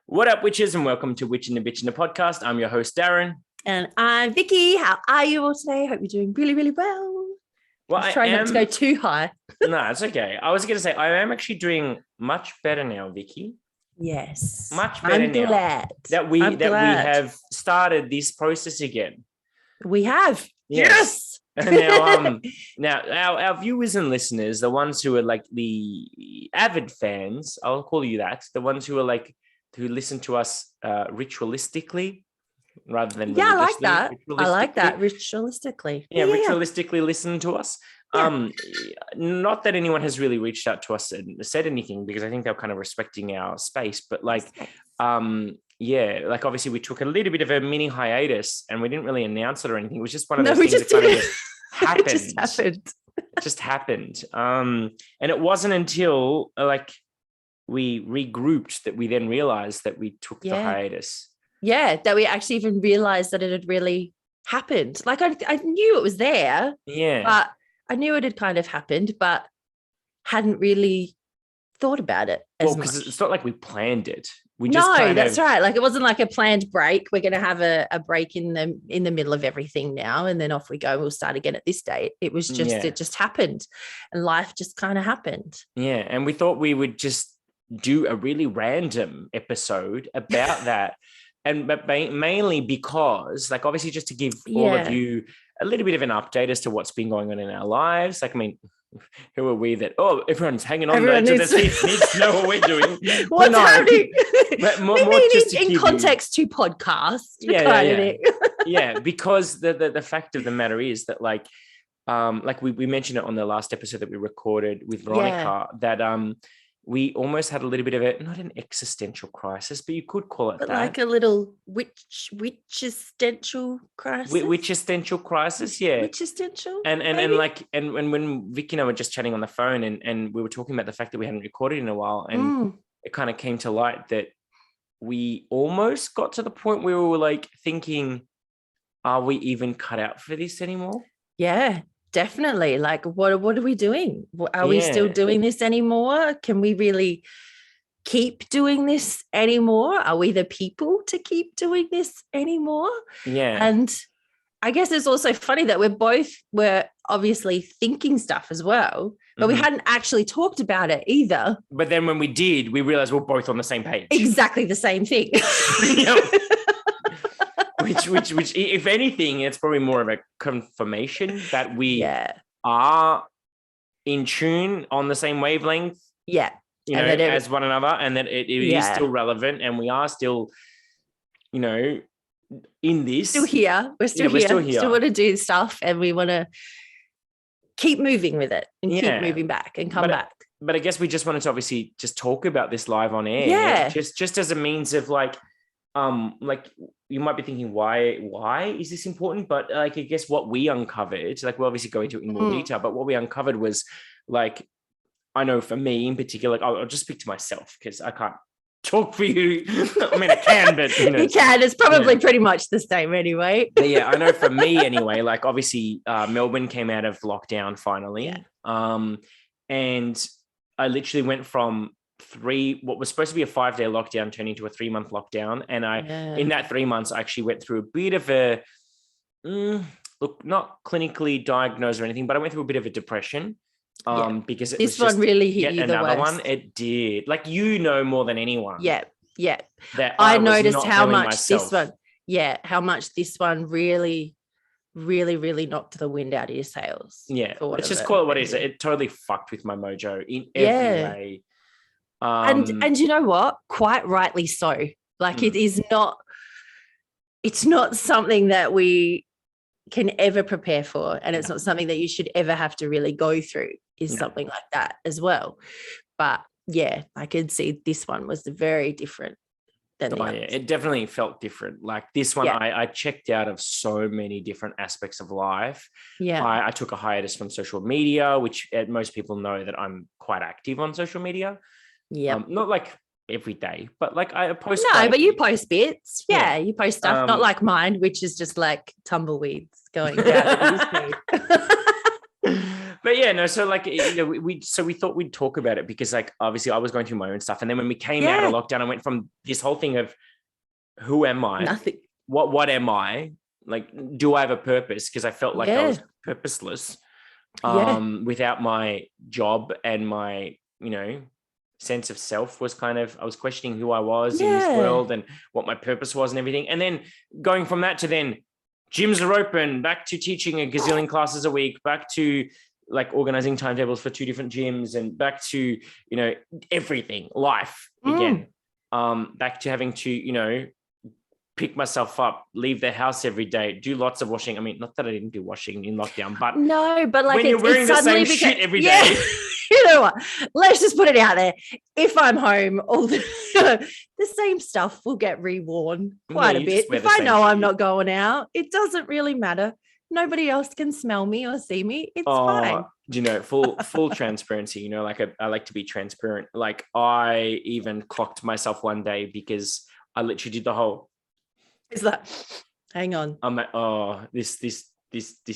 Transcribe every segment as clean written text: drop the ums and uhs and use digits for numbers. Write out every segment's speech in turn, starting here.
What up, witches, and welcome to Witchin Bitchin, the podcast. I'm your host, Darren. And I'm Vicky. How are you all today? Hope you're doing really, really well. Well, trying not to go too high. No, it's okay. I was going to say, I am actually doing much better now, Vicky. Yes. Much better now. Glad. That we have started this process again. We have. Yes. And now our viewers and listeners, the ones who are like the avid fans, I'll call you that, the ones who are like, who listen to us ritualistically rather than I like that. I like that ritualistically. Ritualistically listen to us. Not that anyone has really reached out to us and said anything, because I think they're kind of respecting our space, but like like obviously we took a little bit of a mini hiatus and we didn't really announce it or anything. It was just one of those things that kind of happened. It just happened. And it wasn't until we regrouped that we then realized that we took the hiatus. Yeah, that we actually even realized that it had really happened. Like I knew it was there. Yeah. But I knew it had kind of happened, but hadn't really thought about it as much. Because it's not like we planned it. That's right. Like it wasn't like a planned break. We're going to have a break in the middle of everything now, and then off we go. We'll start again at this date. It was just it just happened, and life just kind of happened. Yeah, and we thought we would just do a really random episode about that, but mainly because, like, obviously, just to give all of you a little bit of an update as to what's been going on in our lives. Like, I mean, who are we that, everyone's hanging on to the seats, needs to know what we're doing. What's happening? But more just in context to podcasts. Because the fact of the matter is that like we mentioned it on the last episode that we recorded with Veronica, that we almost had a little bit of not an existential crisis, but you could call it that. Like a little witch-existential crisis. Witch-existential crisis, yeah. Witch-existential. And when Vicky and I were just chatting on the phone and we were talking about the fact that we hadn't recorded in a while, and it kind of came to light that we almost got to the point where we were like thinking, are we even cut out for this anymore? Yeah. Definitely. Like, what are we doing? Are we still doing this anymore? Can we really keep doing this anymore? Are we the people to keep doing this anymore? Yeah. And I guess it's also funny that we're obviously thinking stuff as well, but we hadn't actually talked about it either. But then when we did, we realized we're both on the same page. Exactly the same thing. Which, if anything, it's probably more of a confirmation that we are in tune on the same wavelength. Yeah. As one another, and that it is still relevant, and we are still, in this. Still here. We're still here. Still want to do stuff, and we want to keep moving with it and keep moving back and come back. But I guess we just wanted to obviously just talk about this live on air. Yeah. Just as a means of like you might be thinking, why is this important? But like, I guess what we uncovered, like we'll obviously go into it in more detail, but what we uncovered was like, I know for me in particular, like I'll just speak to myself because I can't talk for you. I mean, I can, but you can. It's probably pretty much the same anyway. But yeah, I know for me anyway, like obviously Melbourne came out of lockdown finally. Yeah. And I literally went from what was supposed to be a 5-day lockdown turning to a 3-month lockdown. And in that 3 months, I actually went through a bit of a, look, not clinically diagnosed or anything, but I went through a bit of a depression. Because this one really hit you the worst. One, it did. Like, more than anyone. Yeah. That I noticed how much how much this one really, really, really knocked the wind out of your sails. Yeah. Let's just call it what it is. It totally fucked with my mojo in every way. And you know what? Quite rightly so. Like it's not something that we can ever prepare for, and it's not something that you should ever have to really go through something like that as well. But yeah, I could see this one was very different than the others. It definitely felt different. Like this one, I checked out of so many different aspects of life. Yeah. I took a hiatus from social media, which most people know that I'm quite active on social media. Yeah. Not like every day, but like I post. No, but you post bits. Yeah, you post stuff, not like mine, which is just like tumbleweeds going down. But yeah, no. So like, we thought we'd talk about it because like, obviously I was going through my own stuff. And then when we came out of lockdown, I went from this whole thing of who am I? Nothing. What am I? Like, do I have a purpose? Because I felt like I was purposeless without my job, and my, sense of self was kind of, I was questioning who I was in this world and what my purpose was and everything. And then going from that to then gyms are open, back to teaching a gazillion classes a week, back to like organizing timetables for 2 different gyms, and back to, everything, life again, back to having to, pick myself up, leave the house every day, do lots of washing. I mean, not that I didn't do washing in lockdown, but no, but like when you're wearing the same shit every day. You know what? Let's just put it out there. If I'm home, all the same stuff will get reworn quite a bit. If I know I'm not going out, it doesn't really matter. Nobody else can smell me or see me. It's fine. Full transparency, like I like to be transparent. Like I even clocked myself one day because I literally did the whole. It's like, hang on. I'm like, this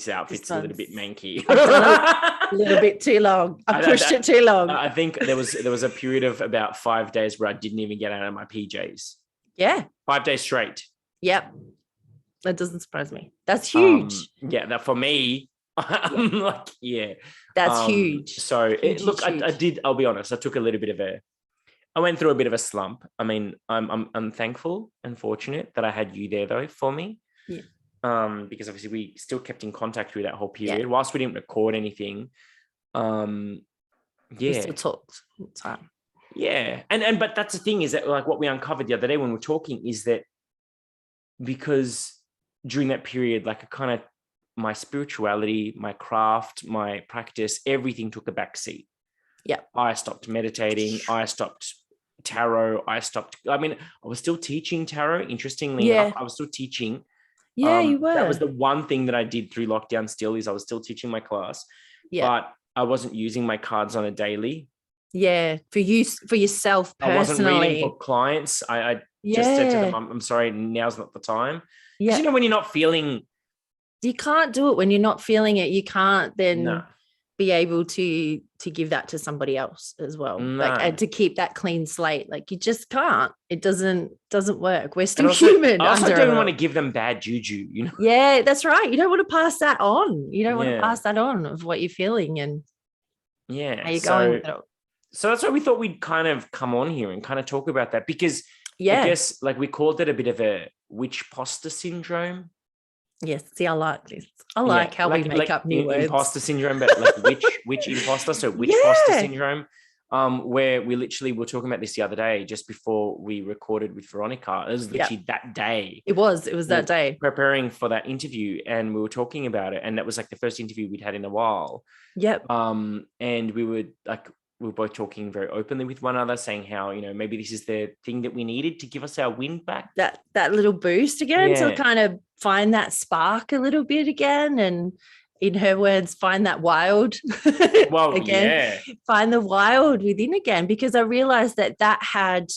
outfit's a little bit manky. A little bit too long. I pushed it too long. I think there was a period of about 5 days where I didn't even get out of my PJs. Yeah. 5 days straight. Yep. That doesn't surprise me. That's huge. That for me, I'm like, That's huge. So I'll be honest, I went through a bit of a slump. I mean, I'm thankful and fortunate that I had you there though for me. Yeah. Because obviously we still kept in contact through that whole period, whilst we didn't record anything. We still talked all the time. Yeah. And but that's the thing, is that like what we uncovered the other day when we were talking is that because during that period, like my spirituality, my craft, my practice, everything took a backseat. Yeah. I stopped meditating. I stopped tarot. I was still teaching tarot. Interestingly enough, I was still teaching. Yeah, you were. That was the one thing that I did through lockdown still, is I was still teaching my class. Yeah. But I wasn't using my cards on a daily. Yeah. For yourself personally. I wasn't reading for clients. I just said to them, I'm sorry, now's not the time. Because when you're not feeling. You can't do it when you're not feeling it. You can't then be able to give that to somebody else as well. No. Like, and to keep that clean slate. Like, you just can't. It doesn't work. We're still human. I also don't want to give them bad juju, Yeah, that's right. You don't want to pass that on. You don't want to pass that on of what you're feeling and how you're going with it. So that's why we thought we'd kind of come on here and kind of talk about that, because I guess like we called it a bit of a Witchposter Syndrome. Yes, see, I like this. I like how we make up new words. Imposter Syndrome, but like witch imposter, so Witchposter Syndrome, where we literally were talking about this the other day, just before we recorded with Veronica. It was literally that day. It was that day. Preparing for that interview, and we were talking about it, and that was like the first interview we'd had in a while. Yep. And we were both talking very openly with one another, saying how, maybe this is the thing that we needed to give us our wind back. That little boost again, to kind of find that spark a little bit again. And in her words, find that wild again. Find the wild within again, because I realized that had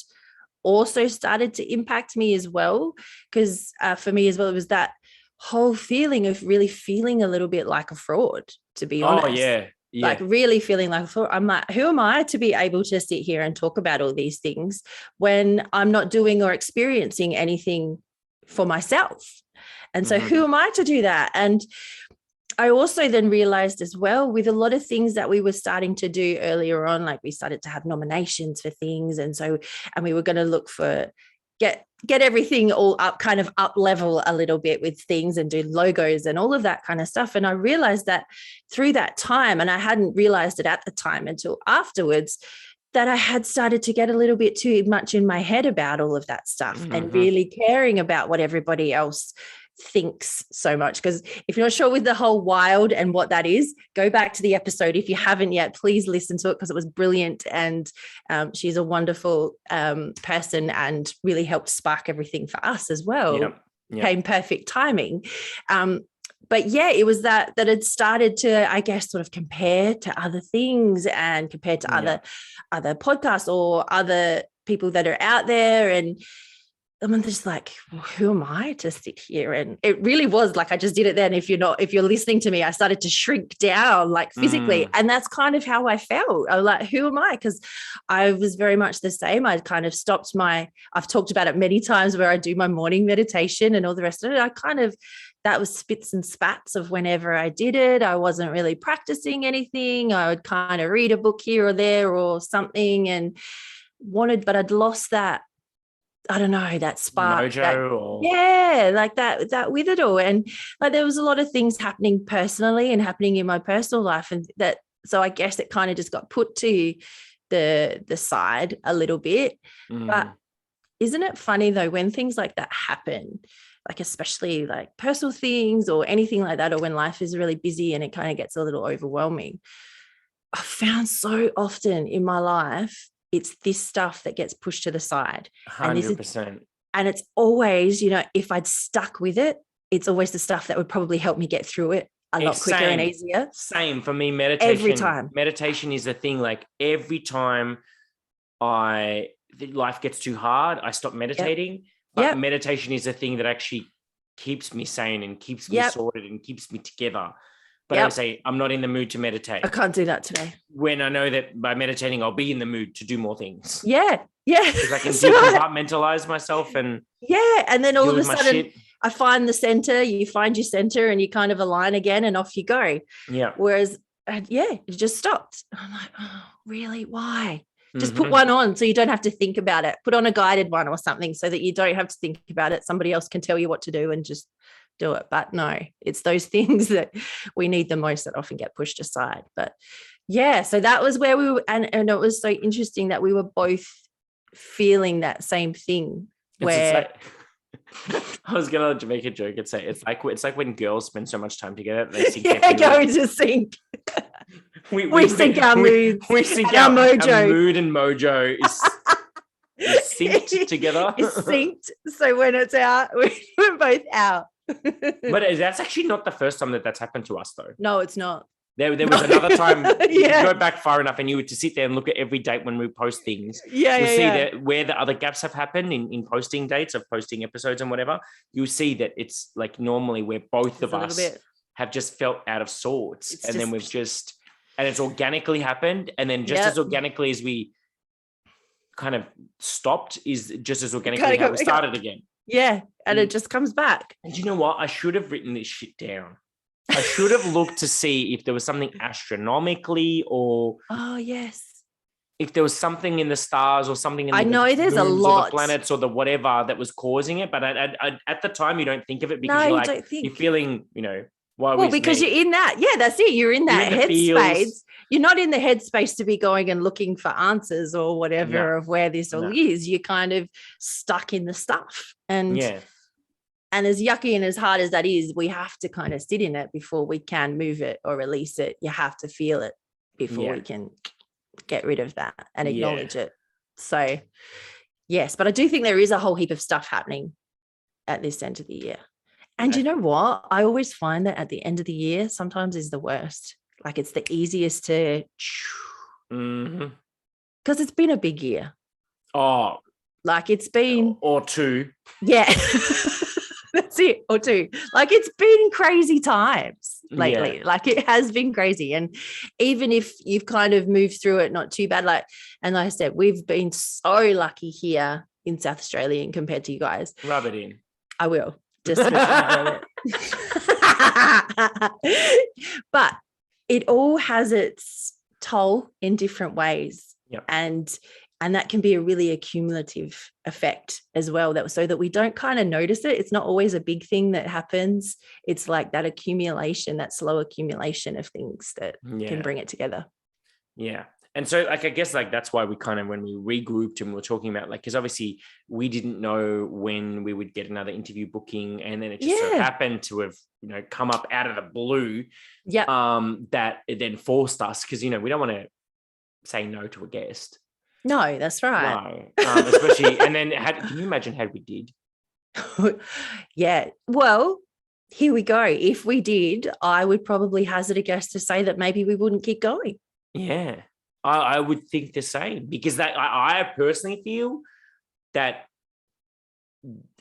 also started to impact me as well. Because for me as well, it was that whole feeling of really feeling a little bit like a fraud, to be honest. Oh, yeah. Yeah. Like really feeling like, I'm like, who am I to be able to sit here and talk about all these things when I'm not doing or experiencing anything for myself? And so who am I to do that? And I also then realized as well, with a lot of things that we were starting to do earlier on, like we started to have nominations for things. And we were going to look for, get everything all up, kind of up level a little bit with things, and do logos and all of that kind of stuff. And I realized that through that time, and I hadn't realized it at the time until afterwards, that I had started to get a little bit too much in my head about all of that stuff and really caring about what everybody else thinks so much. Because if you're not sure with the whole wild and what that is, go back to the episode. If you haven't yet, please listen to it, because it was brilliant. And she's a wonderful person and really helped spark everything for us as well. Yep. Came perfect timing. But it was that had started to, I guess, sort of compare to other things and compare to other podcasts or other people that are out there. And I'm just like, well, who am I to sit here? And it really was like, I just did it then. If you're listening to me, I started to shrink down like physically. And that's kind of how I felt. I was like, who am I? Because I was very much the same. I kind of stopped I've talked about it many times where I do my morning meditation and all the rest of it. That was spits and spats of whenever I did it. I wasn't really practicing anything. I would kind of read a book here or there or something and but I'd lost that, I don't know, that spark. Like that with it all. And like there was a lot of things happening personally and happening in my personal life. And so I guess it kind of just got put to the side a little bit. But isn't it funny though, when things like that happen, like especially like personal things or anything like that, or when life is really busy and it kind of gets a little overwhelming, I found so often in my life, it's this stuff that gets pushed to the side. 100%. And it's always, if I'd stuck with it, it's always the stuff that would probably help me get through it a lot quicker and easier. Same for me. Meditation. Every time. Meditation is the thing. Like every time life gets too hard, I stop meditating. But meditation is the thing that actually keeps me sane and keeps me sorted and keeps me together. But I would say I'm not in the mood to meditate. I can't do that today. When I know that by meditating, I'll be in the mood to do more things. Yeah. Because I can compartmentalize myself and and then all of a sudden I find the center, you find your center and you kind of align again and off you go. Yeah. Whereas, it just stopped. I'm like, oh, really? Why? Just put one on so you don't have to think about it. Put on a guided one or something so that you don't have to think about it. Somebody else can tell you what to do and just do it. But no, it's those things that we need the most that often get pushed aside. But so that was where we were. And it was so interesting that we were both feeling that same thing where I was gonna make a joke and say it's like when girls spend so much time together they sync go into sync. We sync our moods. We sync our mojo. Our mood and mojo is synced together. It's synced. So when it's out, we're both out. But that's actually not the first time that's happened to us though. No, it's not. There was another time, you go back far enough and you were to sit there and look at every date when we post things. You'll see that where the other gaps have happened in posting dates of posting episodes and whatever, you'll see that it's like normally where both of us have just felt out of sorts. And then it's organically happened. And then just as organically as we kind of stopped is just as organically how we started again. Yeah. And it just comes back. And you know what? I should have written this shit down. I should have looked to see if there was something astronomically or if there was something in the stars or something in the there's a lot or the planets or the whatever that was causing it. But at the time, you don't think of it because you're feeling, because you're in that. Yeah, that's it. You're in that headspace. You're not in the headspace to be going and looking for answers or whatever of where this all is. You're kind of stuck in the stuff. And as yucky and as hard as that is, we have to kind of sit in it before we can move it or release it. You have to feel it before we can get rid of that and acknowledge it. So, yes, but I do think there is a whole heap of stuff happening at this end of the year. And you know what? I always find that at the end of the year, sometimes is the worst. Like it's the easiest to, because it's been a big year. Oh, like it's been. Or two. Yeah. That's it, or two. Like it's been crazy times lately. Like it has been crazy. And even if you've kind of moved through it, not too bad. Like I said, we've been so lucky here in South Australia and compared to you guys. Rub it in. I will. Just but it all has its toll in different ways. Yep. And that can be a really accumulative effect as well, so that we don't kind of notice it. It's not always a big thing that happens. It's like that accumulation, that slow accumulation of things that can bring it together. Yeah. And so like, I guess like, that's why we kind of, when we regrouped and we were talking about like, because obviously we didn't know when we would get another interview booking. And then it just so happened to have, come up out of the blue that it then forced us. Cause we don't want to say no to a guest. No, that's right. No, especially, and then can you imagine how we did? Yeah. Well, here we go. If we did, I would probably hazard a guess to say that maybe we wouldn't keep going. Yeah, I would think the same because that I personally feel that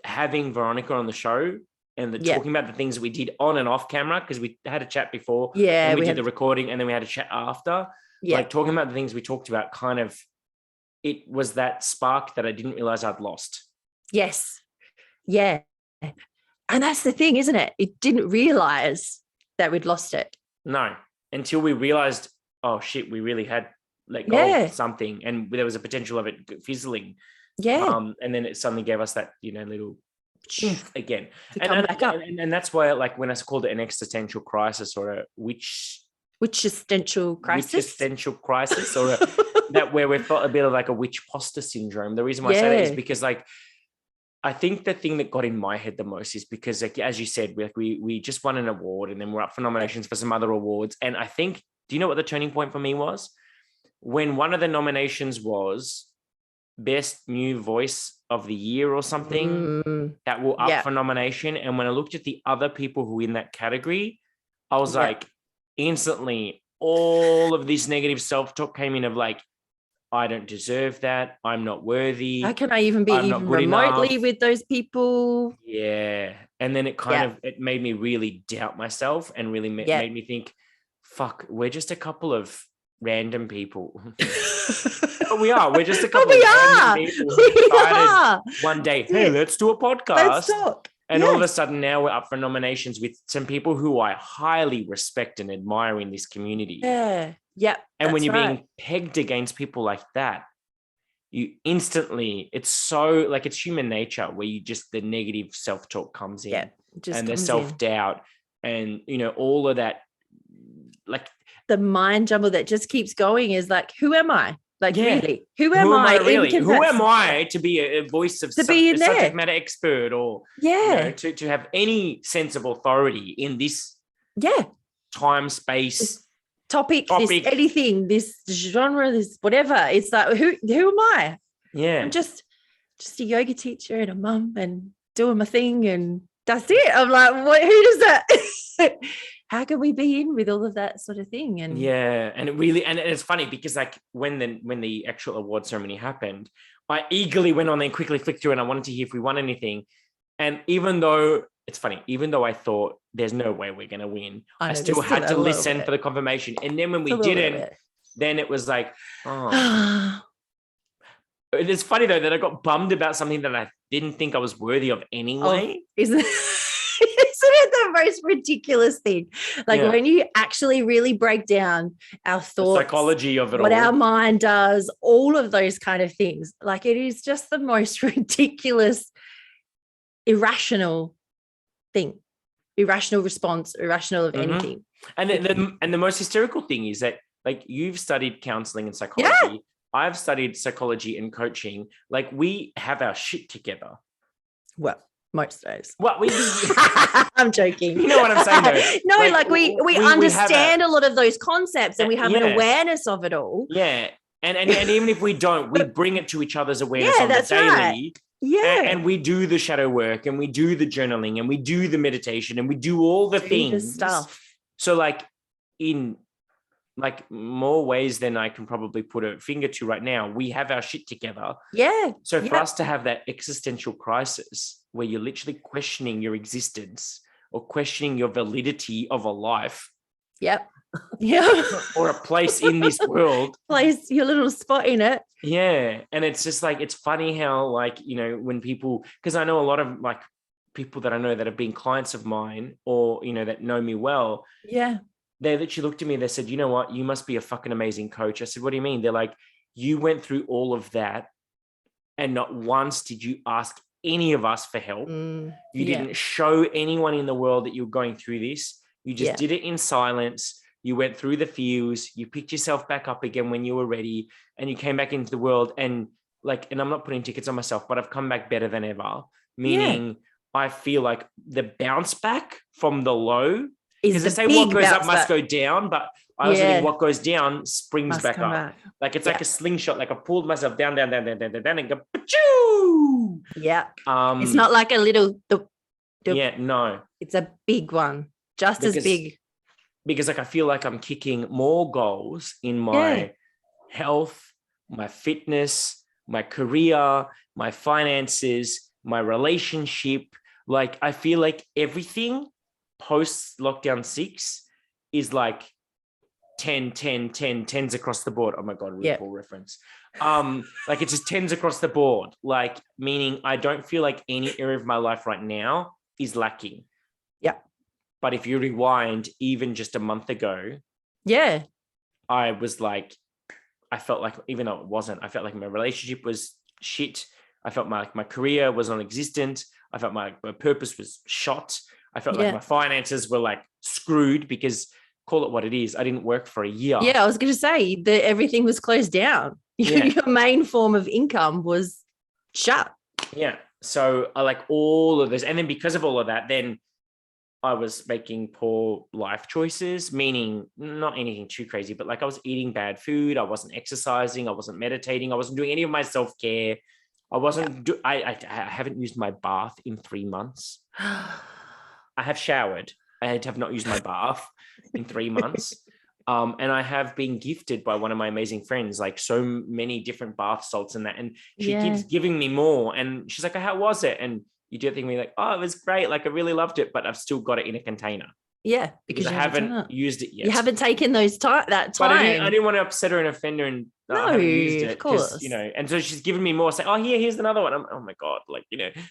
having Veronica on the show and talking about the things that we did on and off camera, because we had a chat before. Yeah. And we did the recording and then we had a chat after. Yeah. Like talking about the things we talked about, kind of, it was that spark that I didn't realize I'd lost. Yes. Yeah. And that's the thing, isn't it? It didn't realize that we'd lost it. No, until we realized, oh shit, we really had let go of something, and there was a potential of it fizzling. Yeah. And then it suddenly gave us that, little again. And that's why, like, when I called it an existential crisis or a existential crisis, or that where we felt a bit of like a Witchposter Syndrome. The reason why I say that is because, like, I think the thing that got in my head the most is because, like, as you said, we just won an award and then we're up for nominations for some other awards. And I think, do you know what the turning point for me was? When one of the nominations was Best New Voice of the Year or something that were up for nomination. And when I looked at the other people who were in that category, I was like, instantly, all of this negative self-talk came in of like, I don't deserve that. I'm not worthy. How can I even be even remotely with those people? Yeah. And then it kind of, it made me really doubt myself and really made me think, fuck, we're just a couple of random people. But we are. We're just a couple of random people who decided one day, hey, let's do a podcast. Let's talk. And all of a sudden now we're up for nominations with some people who I highly respect and admire in this community. Yeah. Yep. And when you're being pegged against people like that, you instantly, it's so like, it's human nature where you just, the negative self-talk comes in and the self-doubt and, all of that, like the mind jumble that just keeps going is like, who am I? Like, really, who am I really? Who am I to be a voice of a subject matter expert or to have any sense of authority in this time, space, this topic, this anything, this genre, this whatever. It's like, who am I? Yeah. I'm just a yoga teacher and a mum and doing my thing and that's it. I'm like, who does that? How can we be in with all of that sort of thing? And and it really, and it's funny because like when the actual award ceremony happened, I eagerly went on there and quickly flicked through and I wanted to hear if we won anything. And even though I thought there's no way we're going to win, I still had to listen for the confirmation. And then when we didn't, then it was like, oh. It's funny though that I got bummed about something that I didn't think I was worthy of anyway. Isn't it the most ridiculous thing? Like when you actually really break down our thoughts, the psychology of it, what our mind does, all of those kind of things, like it is just the most ridiculous, irrational thing, irrational response, irrational of anything. And the most hysterical thing is that like you've studied counseling and psychology. Yeah. I've studied psychology and coaching. Like we have our shit together. Well, most days. Well, I'm joking. You know what I'm saying though? No, like we understand a lot of those concepts and we have an awareness of it all. Yeah. And even if we don't, we bring it to each other's awareness on the daily. Right. Yeah. And we do the shadow work and we do the journaling and we do the meditation and we do all the things. Stuff. So like in like more ways than I can probably put a finger to right now, we have our shit together. Yeah. So for us to have that existential crisis where you're literally questioning your existence or questioning your validity of a life. Yep. Yeah. Or a place in this world. Place your little spot in it. Yeah. And it's just like, it's funny how like, when people, because I know a lot of like people that I know that have been clients of mine or, that know me well. Yeah. They literally looked at me and they said, you know what, you must be a fucking amazing coach. I said, what do you mean? They're like, you went through all of that and not once did you ask any of us for help. You didn't show anyone in the world that you were going through this. You just did it in silence. You went through the feels. You picked yourself back up again when you were ready and you came back into the world. And like, and I'm not putting tickets on myself, but I've come back better than ever. Meaning I feel like the bounce back from the low, because they say what goes up must go down, but I was thinking what goes down springs back up. Like it's like a slingshot. Like I pulled myself down, and go, pa-choo! Yeah. It's not like a little. No. It's a big one, just as big. Because like I feel like I'm kicking more goals in my health, my fitness, my career, my finances, my relationship. Like, I feel like everything post lockdown 6 is like 10, 10, 10, 10s across the board. Oh my God, RuPaul reference. Like, it's just 10s across the board. Like, meaning I don't feel like any area of my life right now is lacking. Yeah. But if you rewind even just a month ago, I was like, I felt like, even though it wasn't, I felt like my relationship was shit. I felt my career was non-existent. I felt my purpose was shot. I felt like my finances were like screwed because, call it what it is, I didn't work for a year. Yeah, I was going to say that everything was closed down. Your main form of income was shut. Yeah. So I like all of this. And then because of all of that, then I was making poor life choices, meaning not anything too crazy, but like I was eating bad food. I wasn't exercising. I wasn't meditating. I wasn't doing any of my self-care. I wasn't, I haven't used my bath in 3 months. I have showered. I have not used my bath in 3 months. And I have been gifted by one of my amazing friends, like so many different bath salts and that. And she keeps giving me more. And she's like, how was it? And you do think me like, oh, it was great. Like, I really loved it, but I've still got it in a container. Yeah. Because I haven't used it yet. You haven't taken that time. But I didn't want to upset her and offend her, and I haven't used it. Of course. And so she's given me more, saying, oh, here's another one. Oh my God. Like,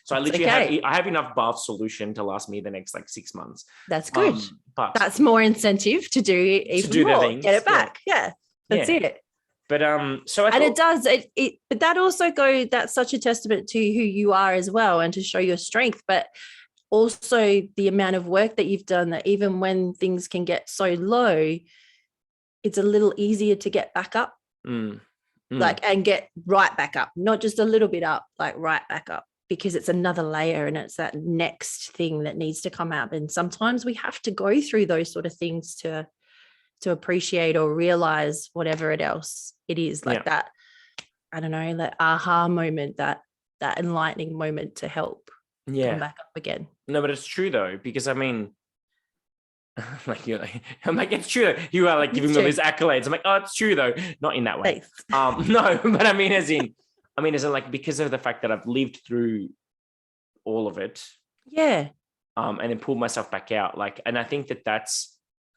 so I literally have enough bath solution to last me the next like 6 months. That's good. But that's more incentive to do even more. Get it back. Yeah. That's it. But so I thought, it does but that also that's such a testament to who you are as well, and to show your strength, but also the amount of work that you've done, that even when things can get so low, it's a little easier to get back up. Like, and get right back up, not just a little bit up, like right back up, because it's another layer and it's that next thing that needs to come out. And sometimes we have to go through those sort of things to appreciate or realize whatever else it is, like that, I don't know, that aha moment, that enlightening moment to help come back up again. No, but it's true though, because I mean, I'm like, it's true. You are like giving me all these accolades. I'm like, oh, it's true though. Not in that way. No, but I mean, as in like, because of the fact that I've lived through all of it. Yeah. And then pulled myself back out. Like, and I think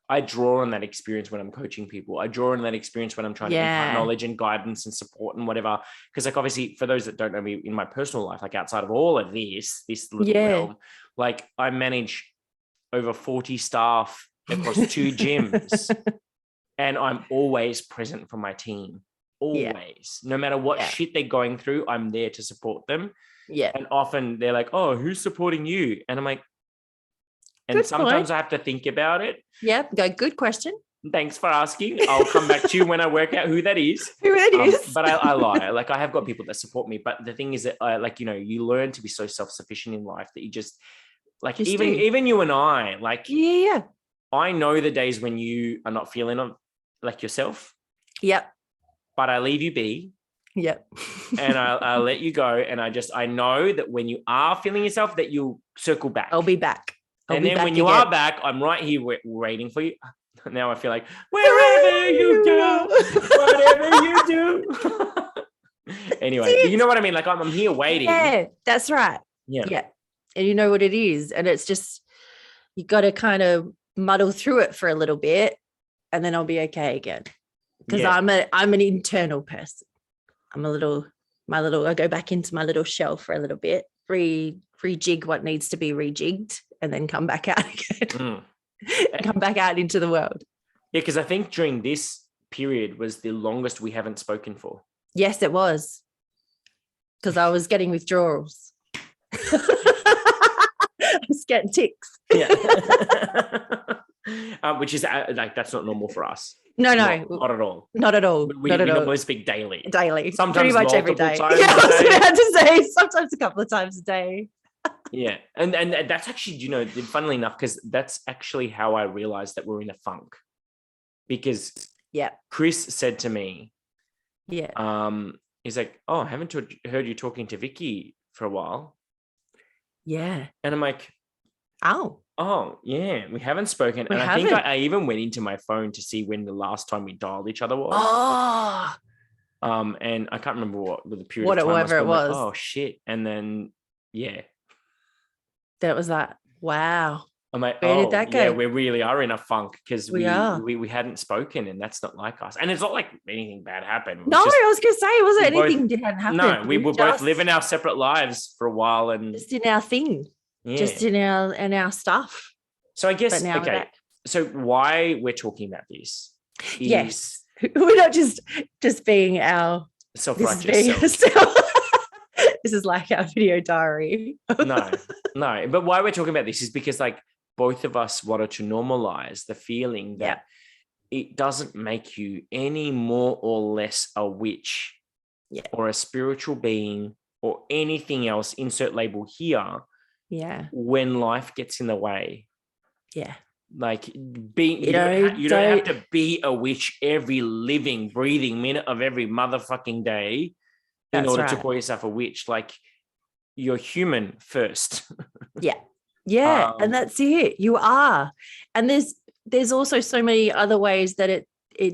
I draw on that experience when I'm coaching people. I draw on that experience when I'm trying to impart knowledge and guidance and support and whatever. Because like, obviously, for those that don't know me in my personal life, like outside of all of this little realm, like I manage over 40 staff across 2 gyms. And I'm always present for my team. Always. No matter what shit they're going through, I'm there to support them. Yeah. And often they're like, oh, who's supporting you? And I'm like, and sometimes I have to think about it. Yeah. Good question. Thanks for asking. I'll come back to you when I work out who that is. But I lie. Like, I have got people that support me. But the thing is that you learn to be so self-sufficient in life that you just like, even you and I, like, I know the days when you are not feeling like yourself. Yep. But I leave you be. Yep. And I'll let you go. And I know that when you are feeling yourself, that you'll circle back. I'll be back. And then when you are back, I'm right here waiting for you. Now I feel like, wherever you go, whatever you do. Anyway, you know what I mean? Like, I'm here waiting. Yeah, that's right. Yeah. And you know what it is. And it's just, you got to kind of muddle through it for a little bit, and then I'll be okay again. Because I'm an internal person. I go back into my little shell for a little bit, rejig what needs to be rejigged, and then come back out again. Come back out into the world. Yeah, because I think during this period was the longest we haven't spoken for. Yes, it was. Because I was getting withdrawals. I was getting ticks. Yeah. Which is like, that's not normal for us. No. Not at all. Not at all. We normally speak daily. Sometimes pretty much every day. Times I was about to say, sometimes a couple of times a day. Yeah. And that's actually, funnily enough, because that's actually how I realized that we're in a funk. Because Chris said to me, he's like, oh, I haven't heard you talking to Vicky for a while. Yeah. And I'm like, oh yeah, we haven't spoken. I think I even went into my phone to see when the last time we dialed each other was. And I can't remember what the period of time whatever it was. Like, oh shit. And then Yeah. That was like, wow. I'm like, Where did that go? yeah, we really are in a funk because We are. we hadn't spoken, and that's not like us. And it's not like anything bad happened. It was No, just, I was going to say, it wasn't we both, anything that hadn't happened. no, we were both living our separate lives for a while, and just in our thing, yeah. just in our stuff. So I guess, But now we're okay, back. so why we're talking about this is Yes. We're not just being our self-righteous self. This is like our video diary. No. But why we're talking about this is because like both of us wanted to normalize the feeling that it doesn't make you any more or less a witch or a spiritual being or anything else, insert label here. Yeah. When life gets in the way. Yeah. Like you don't have to be a witch every living, breathing minute of every motherfucking day in order to call yourself a witch. Like, you're human first. Yeah. And that's it. You are. And there's also so many other ways that it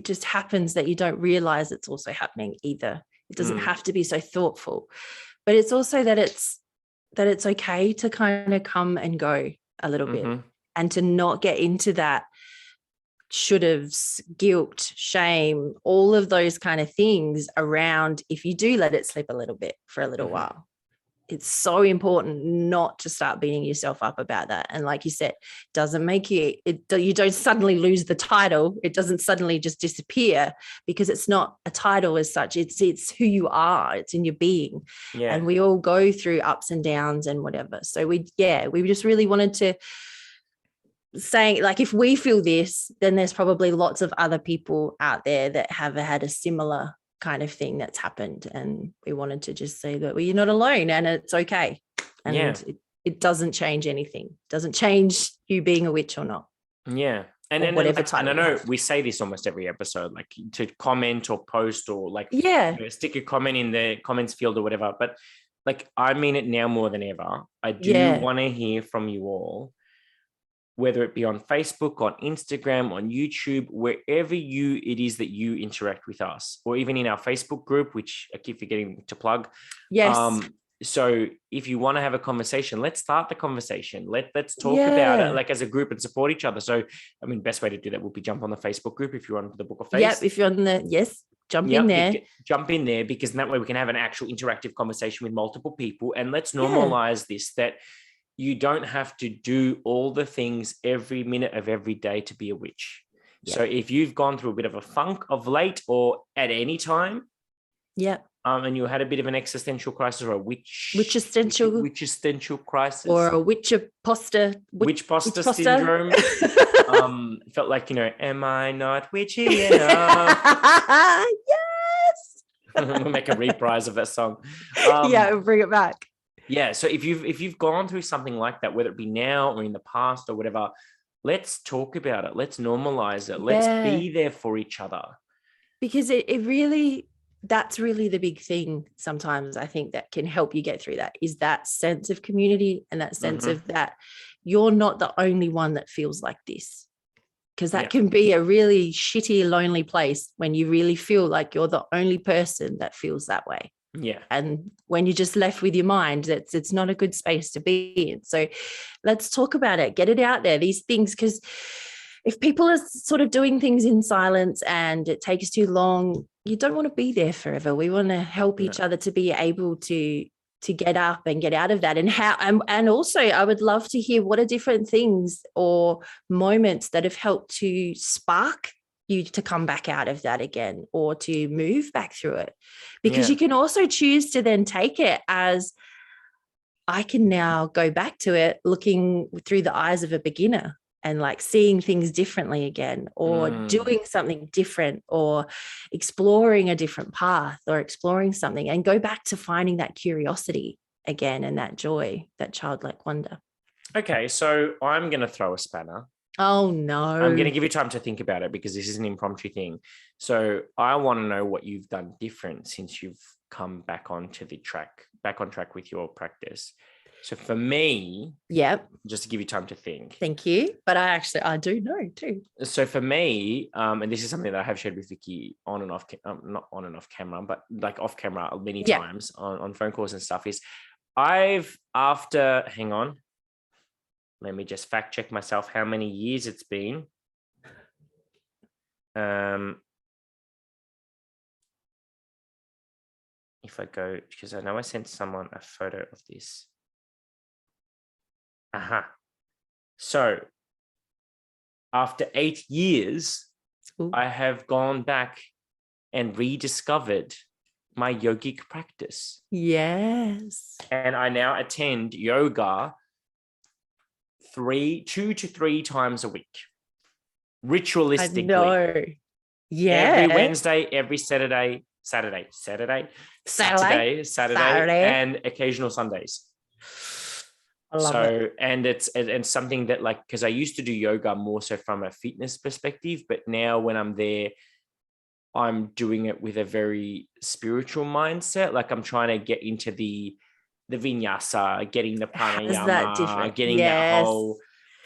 just happens that you don't realize it's also happening either. It doesn't have to be so thoughtful, but it's also that it's okay to kind of come and go a little bit, and to not get into that should have's, guilt, shame, all of those kind of things around if you do let it slip a little bit for a little while. It's so important not to start beating yourself up about that. And like you said, doesn't make you don't suddenly lose the title. It doesn't suddenly just disappear because it's not a title as such. It's who you are. It's in your being. Yeah. And we all go through ups and downs and whatever. So we just really wanted to say, like, if we feel this, then there's probably lots of other people out there that have had a similar kind of thing that's happened, and we wanted to just say that you're not alone and it's okay, and it doesn't change anything. It doesn't change you being a witch or not. And whatever time. And I know we say this almost every episode, like to comment or post or like stick a comment in the comments field or whatever, but like I mean it now more than ever. I do want to hear from you all, whether it be on Facebook, on Instagram, on YouTube, wherever it is that you interact with us, or even in our Facebook group, which I keep forgetting to plug. Yes. So if you want to have a conversation, let's start the conversation. Let's talk about it like as a group and support each other. So, I mean, best way to do that would be jump on the Facebook group if you're on the Book of Face. Yep, if you're on the, jump in there. Jump in there, because in that way we can have an actual interactive conversation with multiple people. And let's normalize this, that you don't have to do all the things every minute of every day to be a witch. So if you've gone through a bit of a funk of late or at any time, and you had a bit of an existential crisis or a witch-existential crisis, or a Witchposter Syndrome, felt like, am I not witchy enough? Yes. We'll make a reprise of that song. Bring it back. Yeah. So if you've gone through something like that, whether it be now or in the past or whatever, let's talk about it. Let's normalize it. Let's be there for each other. Because that's really the big thing sometimes, I think, that can help you get through that, is that sense of community and that sense of that you're not the only one that feels like this. Because that can be a really shitty, lonely place when you really feel like you're the only person that feels that way. Yeah. And when you're just left with your mind, it's not a good space to be in. So let's talk about it, get it out there, these things, because if people are sort of doing things in silence and it takes too long, you don't want to be there forever. We want to help each other to be able to get up and get out of that. And also I would love to hear what are different things or moments that have helped to spark you to come back out of that again, or to move back through it, because you can also choose to then take it as, I can now go back to it looking through the eyes of a beginner and like seeing things differently again, or doing something different, or exploring a different path, or exploring something, and go back to finding that curiosity again and that joy, that childlike wonder. Okay, so I'm going to throw a spanner. Oh, no. I'm going to give you time to think about it, because this is an impromptu thing. So I want to know what you've done different since you've come back on track with your practice. So for me, just to give you time to think. Thank you. But I do know too. So for me, and this is something that I have shared with Vicky on and off, not on and off camera, but like off camera many times on phone calls and stuff, is hang on, let me just fact check myself how many years it's been. If I go, because I know I sent someone a photo of this. So after 8 years, Ooh. I have gone back and rediscovered my yogic practice. Yes. And I now attend yoga 2 to 3 times a week, ritualistically. I know. Yeah. Every Wednesday, every Saturday, and occasional Sundays. I love it. And it's something that, like, because I used to do yoga more so from a fitness perspective, but now when I'm there, I'm doing it with a very spiritual mindset. Like, I'm trying to get into the vinyasa, getting the pranayama, getting that whole,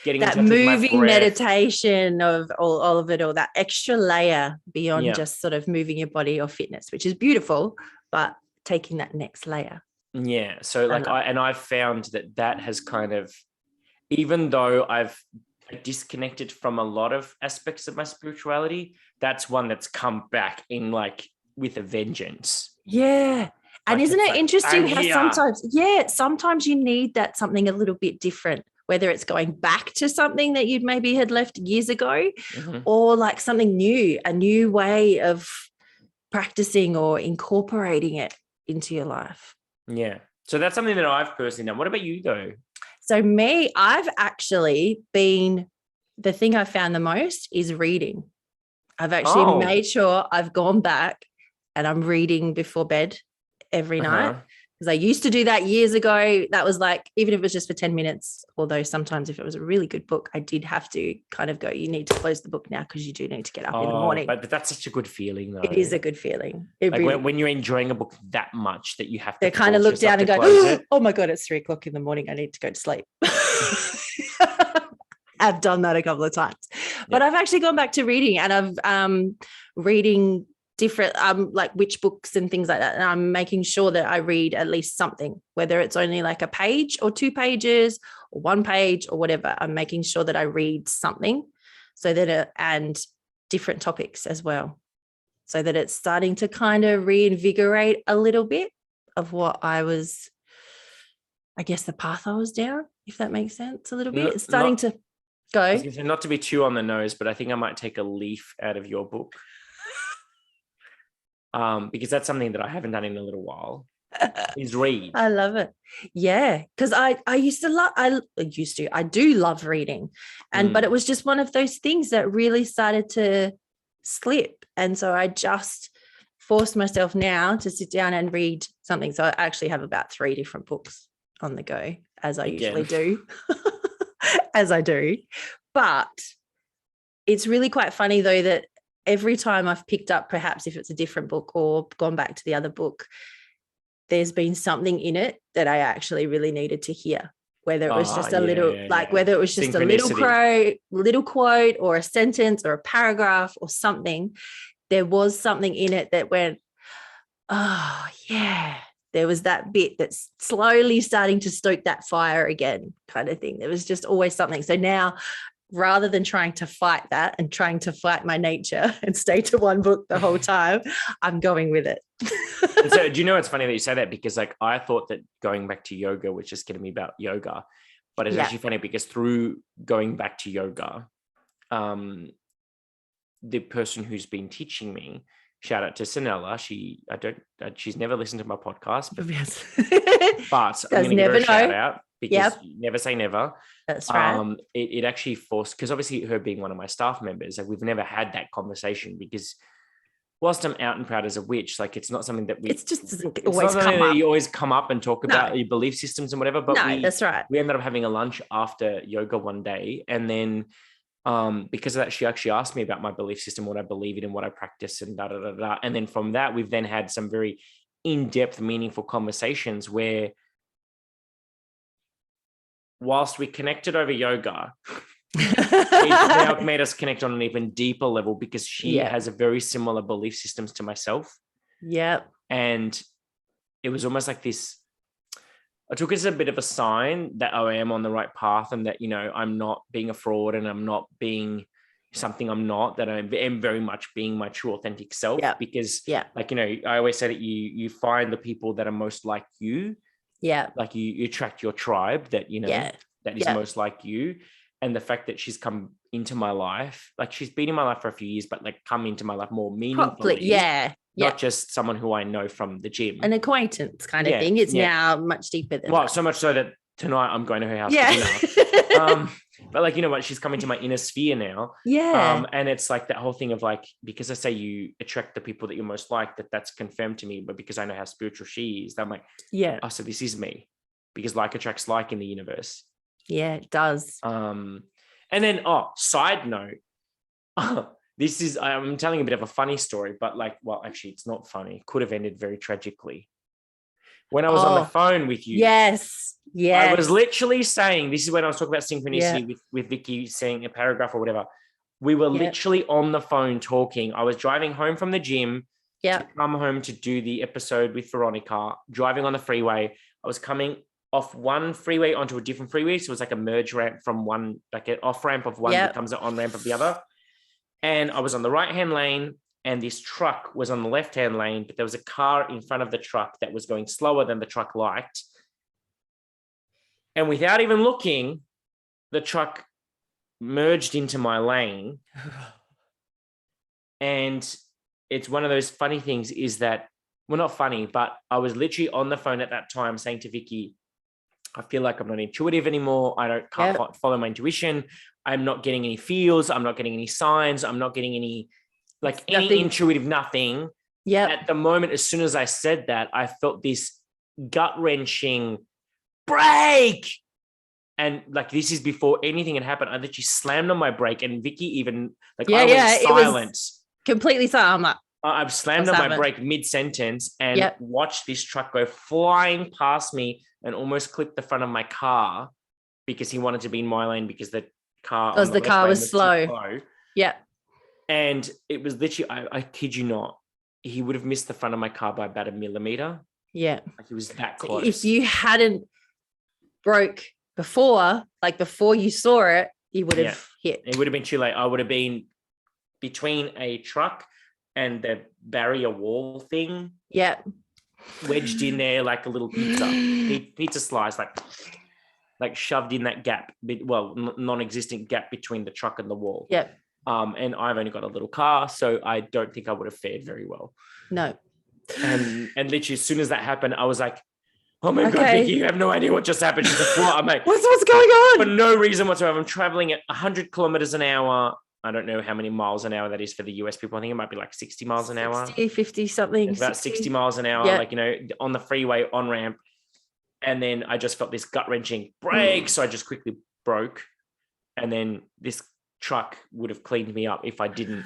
getting that in touch moving with my breath. Meditation of all of it, all that extra layer beyond just sort of moving your body or fitness, which is beautiful, but taking that next layer. Yeah. So like I've found that has kind of, even though I've disconnected from a lot of aspects of my spirituality, that's one that's come back in, like, with a vengeance. Yeah. And like, isn't it interesting how sometimes you need that something a little bit different, whether it's going back to something that you maybe had left years ago, or like something new, a new way of practicing or incorporating it into your life. Yeah. So that's something that I've personally done. What about you though? So I've actually been, the thing I found the most is reading. I've actually made sure I've gone back and I'm reading before bed every night, because I used to do that years ago. That was like, even if it was just for 10 minutes, although sometimes if it was a really good book, I did have to kind of go, you need to close the book now because you do need to get up in the morning. But that's such a good feeling though. It is a good feeling. When you're enjoying a book that much that you have to kind of look down and go, oh my God, it's 3:00 in the morning. I need to go to sleep. I've done that a couple of times, but I've actually gone back to reading, and I've reading different like witch books and things like that, and I'm making sure that I read at least something, whether it's only like a page or 2 pages or 1 page or whatever. I'm making sure that I read something, so that and different topics as well, so that it's starting to kind of reinvigorate a little bit of what I was, I guess, the path I was down, if that makes sense a little bit. It's starting to go. I was gonna say, not to be too on the nose, but I think I might take a leaf out of your book. Because that's something that I haven't done in a little while, is read. I love it. Yeah. Because I do love reading. But it was just one of those things that really started to slip. And so I just forced myself now to sit down and read something. So I actually have about 3 different books on the go, as I usually do. As I do. But it's really quite funny though, that every time I've picked up, perhaps if it's a different book or gone back to the other book, there's been something in it that I actually really needed to hear, whether it was just a little, whether it was just a little quote or a sentence or a paragraph or something. There was something in it that went, oh yeah, there was that bit that's slowly starting to stoke that fire again, kind of thing. There was just always something. So now, rather than trying to fight that and trying to fight my nature and stay to one book the whole time, I'm going with it. So do you know, it's funny that you say that, because like I thought that going back to yoga was just going to be about yoga, but it's actually funny because through going back to yoga, the person who's been teaching me, shout out to Sanella. She's never listened to my podcast, but I'm going to give her a shout out, because you never say never. That's right. It actually forced, because obviously her being one of my staff members, like we've never had that conversation, because whilst I'm out and proud as a witch, like it's not something that you always come up and talk about your belief systems and whatever. But that's right. We ended up having a lunch after yoga one day, and then because of that, she actually asked me about my belief system, what I believe in and what I practice, and and then from that, we've then had some very in-depth, meaningful conversations where, whilst we connected over yoga, it now made us connect on an even deeper level, because she has a very similar belief systems to myself. Yeah. And it was almost like this, I took it as a bit of a sign that I am on the right path and that, I'm not being a fraud and I'm not being something I'm not, that I am very much being my true authentic self. Because like, I always say that you find the people that are most like you. Like you attract your tribe that, that is most like you. And the fact that she's come into my life, like she's been in my life for a few years, but like come into my life more meaningfully. Not just someone who I know from the gym. An acquaintance kind of thing. It's now much deeper than that. So much so that tonight I'm going to her house for dinner. But like, you know what? She's come into my inner sphere now. And it's like that whole thing of like, because I say you attract the people that you're most like, that's confirmed to me. But because I know how spiritual she is, I'm like, oh, so this is me. Because like attracts like in the universe. Yeah, it does. And then, side note, I'm telling a bit of a funny story, but like, well, actually it's not funny. It could have ended very tragically. When I was on the phone with you. Yes. I was literally saying, this is when I was talking about synchronicity with Vicky saying a paragraph or whatever. We were literally on the phone talking. I was driving home from the gym to come home to do the episode with Veronica, driving on the freeway. I was coming off one freeway onto a different freeway. So it was like a merge ramp from one, like an off ramp of one becomes an on ramp of the other. And I was on the right-hand lane and this truck was on the left-hand lane, but there was a car in front of the truck that was going slower than the truck liked. And without even looking, the truck merged into my lane. And it's one of those funny things is that, well, not funny, but I was literally on the phone at that time saying to Vicky, I feel like I'm not intuitive anymore. I can't follow my intuition. I'm not getting any feels. I'm not getting any signs. I'm not getting any intuitive nothing. At the moment, as soon as I said that, I felt this gut-wrenching brake. And like, this is before anything had happened. I literally slammed on my brake and Vicky even like, I was silent. Completely silent. I've slammed on my brake mid-sentence and watched this truck go flying past me and almost clipped the front of my car because he wanted to be in my lane because the car was slow. And it was literally, I kid you not, he would have missed the front of my car by about a millimeter. Like he was that close. If you hadn't broke before you saw it, he would have hit. It would have been too late. I would have been between a truck and the barrier wall thing. Wedged in there like a little pizza slice, like shoved in that gap, non-existent gap between the truck and the wall. And I've only got a little car, so I don't think I would have fared very well. No. And literally as soon as that happened, I was like, oh my God, Vicky, you have no idea what just happened. She's like, what? I'm like, what's going on? For no reason whatsoever. I'm traveling at 100 kilometers an hour. I don't know how many miles an hour that is for the US people. I think it might be like 60 miles an hour. 50 something. It's about 60 miles an hour, on the freeway, on ramp. And then I just felt this gut-wrenching brake. So I just quickly broke. And then this truck would have cleaned me up if I didn't.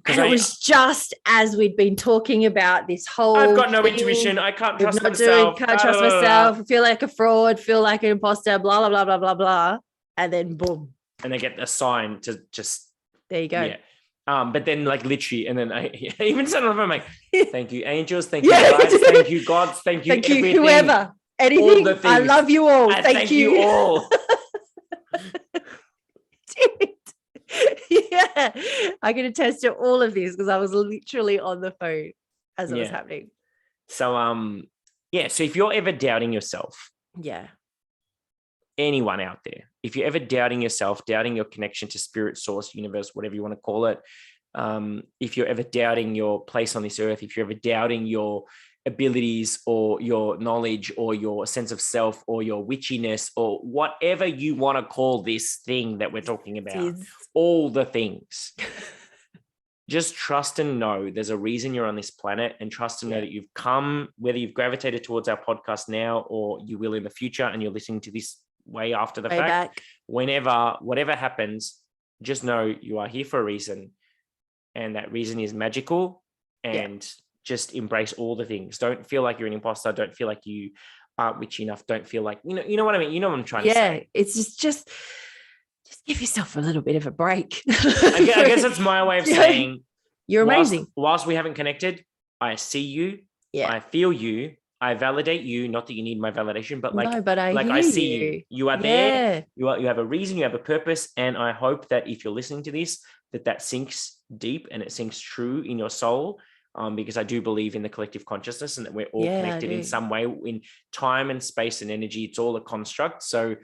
And it was just as we'd been talking about this whole I've got no intuition. I can't trust myself. Can't trust myself. I feel like a fraud. Feel like an imposter. Blah, blah, blah, blah, blah, blah. And then boom. And they get a sign to just. There you go. Yeah. But then like literally, and then I even said on the phone, I'm like, thank you, angels. Thank you, guys. Thank you, gods. Thank you, thank you, whoever. Anything. All the things. I love you all. Thank you all. Dude. Yeah, I can attest to all of this because I was literally on the phone as it was happening. So so if you're ever doubting yourself, anyone out there, if you're ever doubting yourself, doubting your connection to spirit, source, universe, whatever you want to call it, if you're ever doubting your place on this earth, if you're ever doubting your abilities or your knowledge or your sense of self or your witchiness or whatever you want to call this thing that we're talking about, all the things, just trust and know there's a reason you're on this planet, and trust and know that you've come, whether you've gravitated towards our podcast now or you will in the future, and you're listening to this way after the fact, whatever happens, just know you are here for a reason, and that reason is magical. And just embrace all the things. Don't feel like you're an imposter. Don't feel like you aren't witchy enough. Don't feel like, you know what I mean? You know what I'm trying to say. Yeah, it's just give yourself a little bit of a break. I guess that's my way of saying you're amazing. Whilst we haven't connected, I see you. Yeah. I feel you. I validate you, not that you need my validation, but like, no, but I hear I see you. You are there. You have a reason, you have a purpose. And I hope that if you're listening to this, that sinks deep and it sinks true in your soul. Because I do believe in the collective consciousness and that we're all connected in some way in time and space and energy. It's all a construct. So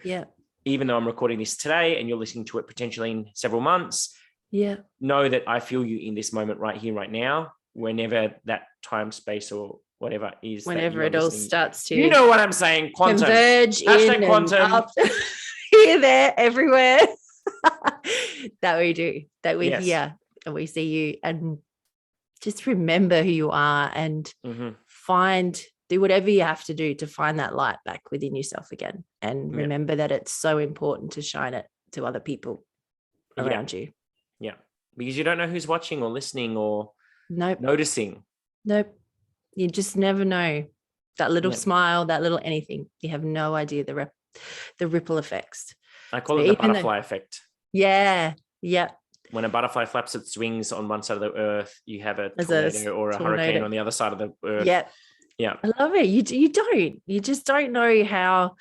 even though I'm recording this today and you're listening to it potentially in several months, know that I feel you in this moment right here, right now, whenever that time, space, or whatever is. Whenever it all starts to, you know what I'm saying? Quantum. Converge Hashtag in quantum. And up, here, there, everywhere. That we do. That we're here and we see you, and just remember who you are and do whatever you have to do to find that light back within yourself again. And remember that it's so important to shine it to other people around you. Yeah. Because you don't know who's watching or listening or noticing. Nope. You just never know. That little smile, that little anything. You have no idea the ripple effects. I call it the butterfly effect. Yeah. Yeah. When a butterfly flaps its wings on one side of the earth, you have a tornado or a hurricane on the other side of the earth. Yeah. Yeah. I love it. You just don't know how.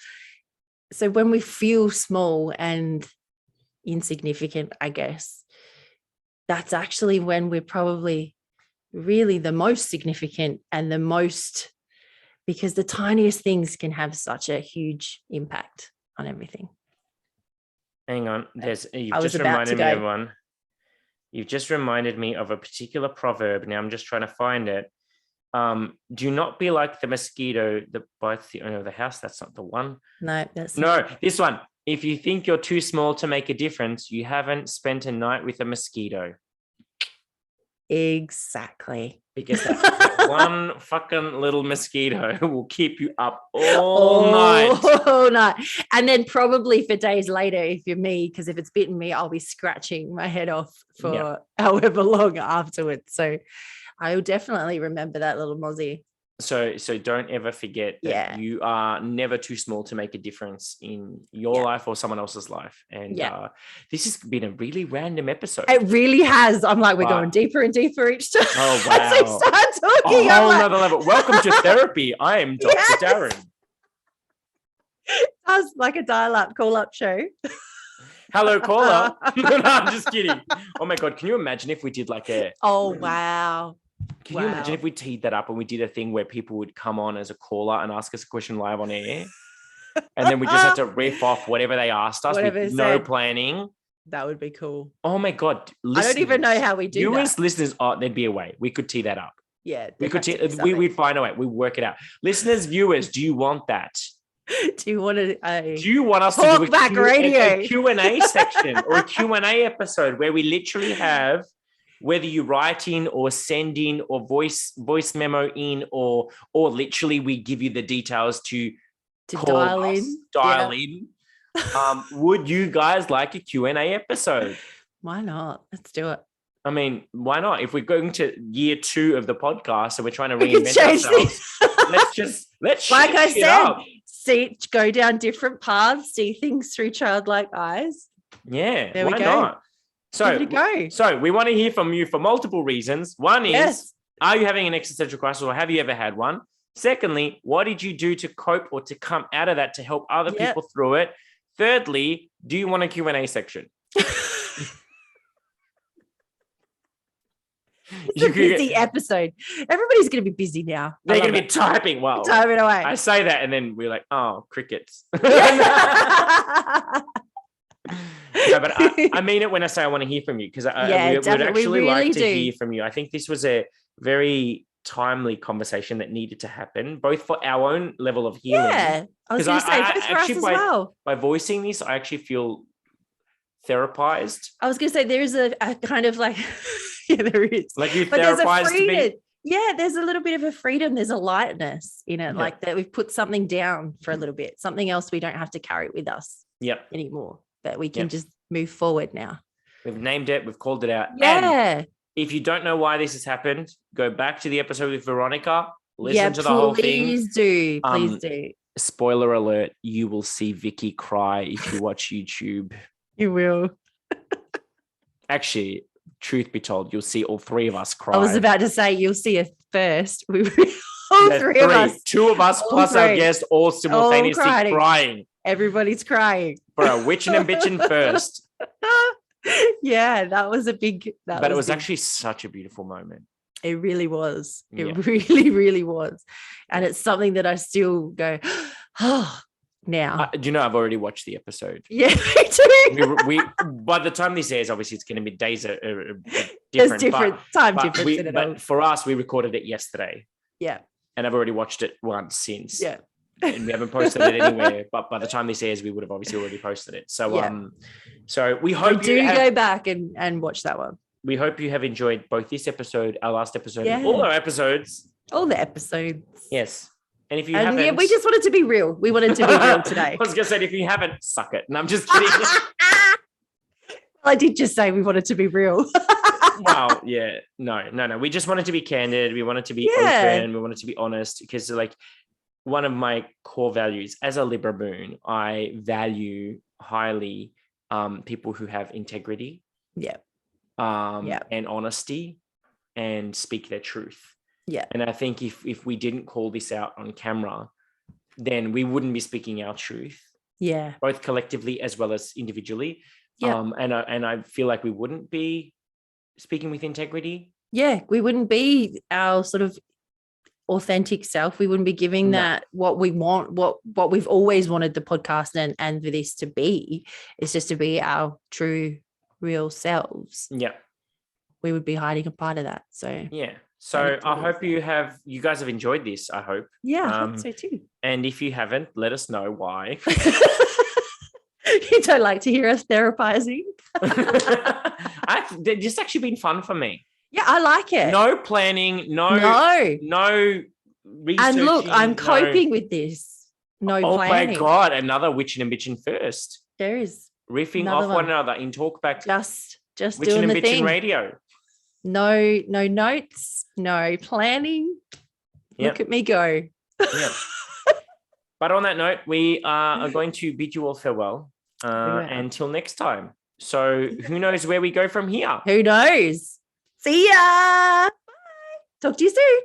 So when we feel small and insignificant, I guess, that's actually when we're probably really the most significant and the most, because the tiniest things can have such a huge impact on everything. Hang on. You've just reminded me of one. You've just reminded me of a particular proverb. Now I'm just trying to find it. Do not be like the mosquito that bites the owner of the house. That's not the one. No, this one. If you think you're too small to make a difference, you haven't spent a night with a mosquito. Exactly. Because that one fucking little mosquito will keep you up all night. And then probably for days later, if you're me, because if it's bitten me, I'll be scratching my head off for however long afterwards. So I will definitely remember that little mozzie. So don't ever forget that you are never too small to make a difference in your life or someone else's life. And this has been a really random episode. It really has. I'm like, we're going deeper and deeper each time. Oh, wow. As we start talking. A whole nother level. Welcome to therapy. I am Dr. Darren. That was like a dial-up call-up show. Hello, caller. No, I'm just kidding. Oh, my God. Can you imagine if we did like a... Oh, wow. Can you imagine if we teed that up and we did a thing where people would come on as a caller and ask us a question live on air? And then we just had to riff off whatever they asked us with no planning. That would be cool. Oh my God. I don't even know how we do that. Listeners, there'd be a way. We could tee that up. Yeah. We'd find a way. We'd work it out. Listeners, viewers, do you want that? Do you want us to do a Q&A section or a Q&A episode where we literally have, whether you write in or send in or voice memo in or literally we give you the details to call dial in. Would you guys like a Q&A episode? Why not? Let's do it. I mean, why not? If we're going to year 2 of the podcast and we're trying to reinvent ourselves, let's like I said, go down different paths, see things through childlike eyes. Yeah, there we go. Not? So we want to hear from you for multiple reasons. One is, are you having an existential crisis or have you ever had one? Secondly, what did you do to cope or to come out of that to help other people through it? Thirdly, do you want a Q&A section? It's a busy episode. Everybody's going to be busy now. They're going to be typing. Well, typing away. I say that and then we're like, oh, crickets. No, but I mean it when I say I want to hear from you because we would actually like to hear from you. I think this was a very timely conversation that needed to happen, both for our own level of healing. Yeah, I was going to say, both for us as well. By voicing this, I actually feel therapized. I was going to say there is a kind of like, there is. Like you therapized me. Yeah, there's a little bit of a freedom. There's a lightness in it, like that we've put something down for a little bit, something else we don't have to carry with us anymore. That we can just move forward now. We've named it. We've called it out. Yeah. And if you don't know why this has happened, go back to the episode with Veronica. Listen to the whole thing. Please do. Spoiler alert, you will see Vicky cry if you watch YouTube. You will. Actually, truth be told, you'll see all 3 of us cry. I was about to say, you'll see us first. We All There's three of us. Two of us All plus our three. guest all simultaneously crying. crying. Everybody's crying. For a Witchin and Bitchin first. Yeah, that was a big. But it was actually such a beautiful moment. It really was. It Yeah. really, really was. And it's something that I still go, oh, now. Do you know, I've already watched the episode. Yeah, me too. we by the time this airs, obviously it's going to be days are There's different. different time difference in it all. But for us, we recorded it yesterday. Yeah. And I've already watched it once since. Yeah. And we haven't posted it anywhere. But by the time this airs, we would have obviously already posted it. So so we hope you go back and watch that one. We hope you have enjoyed both this episode, our last episode, and all our episodes. All the episodes. Yes. And if you haven't... Yeah, we just wanted to be real. We wanted to be real today. I was going to say, if you haven't, suck it. And I'm just kidding. I did just say we wanted to be real. Wow. Yeah. No. We just wanted to be candid. We wanted to be open. We wanted to be honest because like one of my core values as a Libra moon, I value highly people who have integrity. Yeah. And honesty and speak their truth. Yeah. And I think if we didn't call this out on camera, then we wouldn't be speaking our truth. Yeah. Both collectively as well as individually. Yeah. And I feel like we wouldn't be speaking with integrity. Yeah. We wouldn't be our sort of authentic self. We wouldn't be giving that what we want, what we've always wanted the podcast and for this to be is just to be our true real selves. Yeah. We would be hiding a part of that. So yeah. So I hope you guys have enjoyed this, I hope. Yeah, I hope so too. And if you haven't, let us know why. You don't like to hear us therapizing? It's actually been fun for me. Yeah, I like it. No planning, no researching. And look, I'm coping with this. No planning. Oh my God, another Witchin and Bitchin first. There is. Riffing off one another in talkback. Just Witchin doing and the Bitchin thing. Radio. No notes, no planning. Look at me go. Yeah. But on that note, we are going to bid you all farewell until next time. So who knows where we go from here? Who knows? See ya. Bye. Talk to you soon.